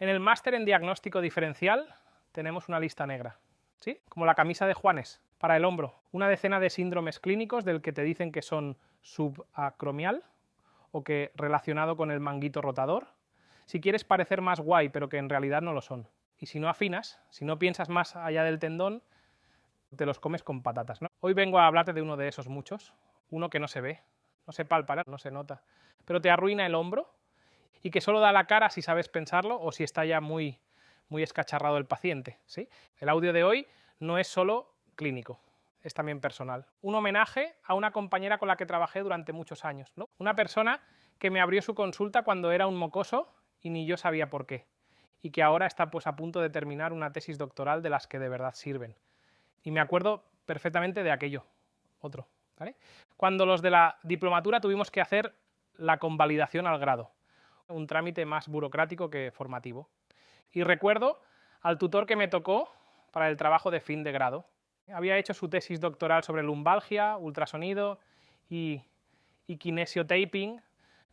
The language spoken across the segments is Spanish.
En el máster en diagnóstico diferencial tenemos una lista negra, ¿sí? Como la camisa de Juanes, para el hombro. Una decena de síndromes clínicos del que te dicen que son subacromial o que relacionado con el manguito rotador. Si quieres parecer más guay, pero que en realidad no lo son. Y si no afinas, si no piensas más allá del tendón, te los comes con patatas, ¿no? Hoy vengo a hablarte de uno de esos muchos, uno que no se ve, no se palpa, no se nota, pero te arruina el hombro y que solo da la cara si sabes pensarlo o si está ya muy escacharrado el paciente, ¿sí? El audio de hoy no es solo clínico, es también personal. Un homenaje a una compañera con la que trabajé durante muchos años, ¿no? Una persona que me abrió su consulta cuando era un mocoso y ni yo sabía por qué, y que ahora está pues a punto de terminar una tesis doctoral de las que de verdad sirven. Y me acuerdo perfectamente de aquello, otro, ¿vale? Cuando los de la diplomatura tuvimos que hacer la convalidación al grado, un trámite más burocrático que formativo. Y recuerdo al tutor que me tocó para el trabajo de fin de grado. Había hecho su tesis doctoral sobre lumbalgia, ultrasonido y kinesiotaping.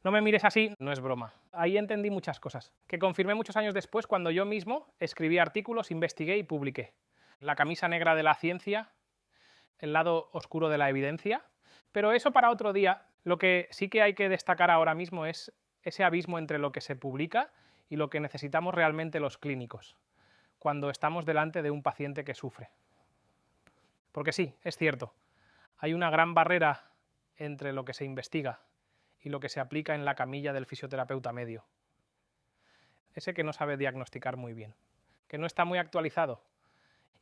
No me mires así, no es broma. Ahí entendí muchas cosas, que confirmé muchos años después cuando yo mismo escribí artículos, investigué y publiqué. La camisa negra de la ciencia, el lado oscuro de la evidencia, pero eso para otro día. Lo que sí que hay que destacar ahora mismo es ese abismo entre lo que se publica y lo que necesitamos realmente los clínicos, cuando estamos delante de un paciente que sufre. Porque sí, es cierto, hay una gran barrera entre lo que se investiga y lo que se aplica en la camilla del fisioterapeuta medio. Ese que no sabe diagnosticar muy bien, que no está muy actualizado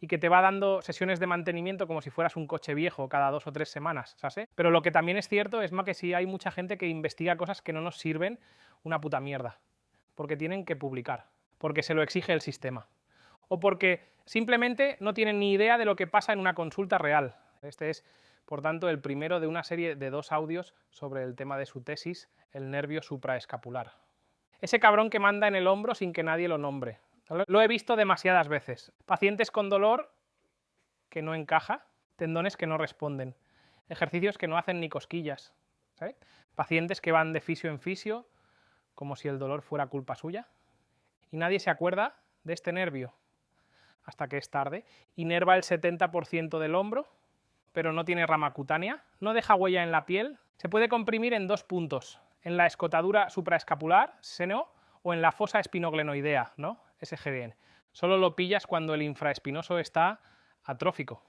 y que te va dando sesiones de mantenimiento como si fueras un coche viejo cada 2 o 3 semanas, ¿sabes? Pero lo que también es cierto es que sí hay mucha gente que investiga cosas que no nos sirven una puta mierda, porque tienen que publicar, porque se lo exige el sistema, o porque simplemente no tienen ni idea de lo que pasa en una consulta real. Este es, por tanto, el primero de una serie de 2 audios sobre el tema de su tesis, el nervio supraescapular. Ese cabrón que manda en el hombro sin que nadie lo nombre. Lo he visto demasiadas veces. Pacientes con dolor que no encaja, tendones que no responden, ejercicios que no hacen ni cosquillas, ¿sabes? Pacientes que van de fisio en fisio como si el dolor fuera culpa suya y nadie se acuerda de este nervio hasta que es tarde. Inerva el 70% del hombro, pero no tiene rama cutánea, no deja huella en la piel, se puede comprimir en 2 puntos, en la escotadura supraescapular, seno, o en la fosa espinoglenoidea, ¿no? SGDN. Solo lo pillas cuando el infraespinoso está atrófico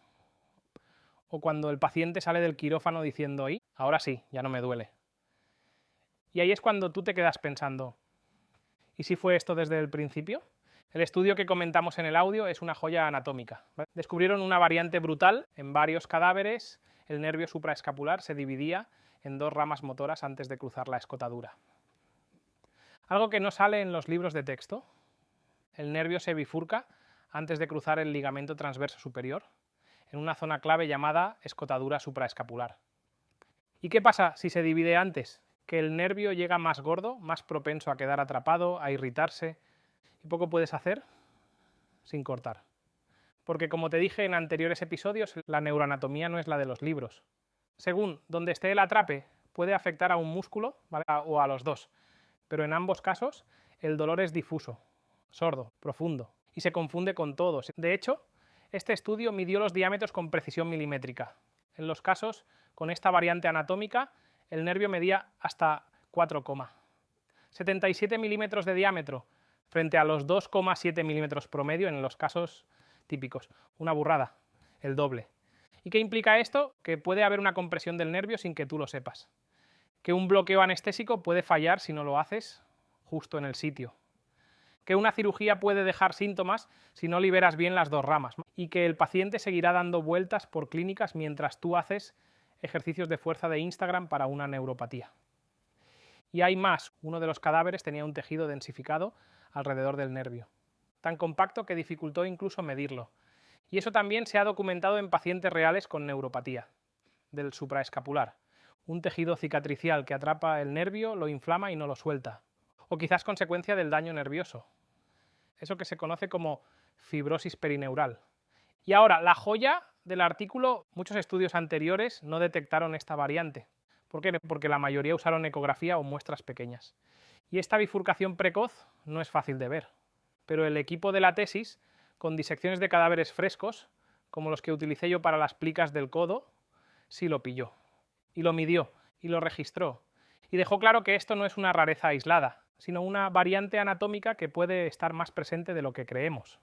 o cuando el paciente sale del quirófano diciendo, ahí, ahora sí, ya no me duele. Y ahí es cuando tú te quedas pensando, ¿y si fue esto desde el principio? El estudio que comentamos en el audio es una joya anatómica. Descubrieron una variante brutal en varios cadáveres, el nervio supraescapular se dividía en 2 ramas motoras antes de cruzar la escotadura. Algo que no sale en los libros de texto, el nervio se bifurca antes de cruzar el ligamento transverso superior, en una zona clave llamada escotadura supraescapular. ¿Y qué pasa si se divide antes? Que el nervio llega más gordo, más propenso a quedar atrapado, a irritarse, y poco puedes hacer sin cortar. Porque como te dije en anteriores episodios, la neuroanatomía no es la de los libros. Según donde esté el atrape, puede afectar a un músculo, ¿vale? O a los dos, pero en ambos casos el dolor es difuso, sordo, profundo, y se confunde con todos. De hecho, este estudio midió los diámetros con precisión milimétrica. En los casos con esta variante anatómica, el nervio medía hasta 4,77 milímetros de diámetro frente a los 2,7 milímetros promedio en los casos típicos. Una burrada, el doble. ¿Y qué implica esto? Que puede haber una compresión del nervio sin que tú lo sepas. Que un bloqueo anestésico puede fallar si no lo haces justo en el sitio. Que una cirugía puede dejar síntomas si no liberas bien las 2 ramas. Y que el paciente seguirá dando vueltas por clínicas mientras tú haces ejercicios de fuerza de Instagram para una neuropatía. Y hay más. Uno de los cadáveres tenía un tejido densificado alrededor del nervio, tan compacto que dificultó incluso medirlo. Y eso también se ha documentado en pacientes reales con neuropatía del supraescapular, un tejido cicatricial que atrapa el nervio, lo inflama y no lo suelta, o quizás consecuencia del daño nervioso, eso que se conoce como fibrosis perineural. Y ahora, la joya del artículo, muchos estudios anteriores no detectaron esta variante. ¿Por qué? Porque la mayoría usaron ecografía o muestras pequeñas. Y esta bifurcación precoz no es fácil de ver. pero el equipo de la tesis, con disecciones de cadáveres frescos, como los que utilicé yo para las plicas del codo, sí lo pilló, y lo midió, y lo registró, y dejó claro que esto no es una rareza aislada, sino una variante anatómica que puede estar más presente de lo que creemos,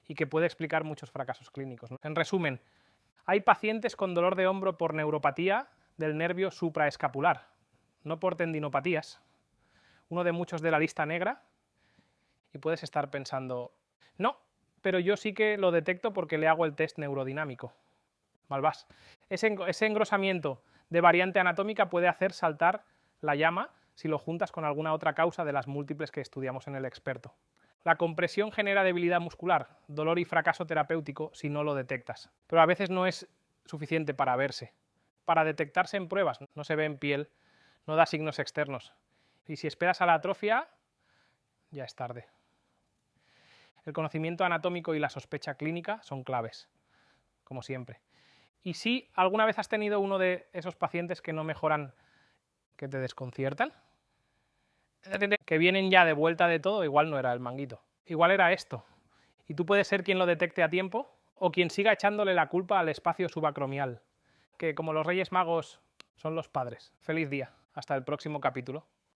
y que puede explicar muchos fracasos clínicos, ¿no? En resumen, hay pacientes con dolor de hombro por neuropatía del nervio supraescapular, no por tendinopatías, uno de muchos de la lista negra, y puedes estar pensando, no, pero yo sí que lo detecto porque le hago el test neurodinámico. Mal vas. Ese engrosamiento de variante anatómica puede hacer saltar la llama si lo juntas con alguna otra causa de las múltiples que estudiamos en el experto. La compresión genera debilidad muscular, dolor y fracaso terapéutico si no lo detectas. Pero a veces no es suficiente para verse. Para detectarse en pruebas, no se ve en piel, no da signos externos. Y si esperas a la atrofia, ya es tarde. El conocimiento anatómico y la sospecha clínica son claves, como siempre. Y si alguna vez has tenido uno de esos pacientes que no mejoran, que te desconciertan, que vienen ya de vuelta de todo, igual no era el manguito, igual era esto. Y tú puedes ser quien lo detecte a tiempo o quien siga echándole la culpa al espacio subacromial, que como los Reyes Magos son los padres. Feliz día, hasta el próximo capítulo.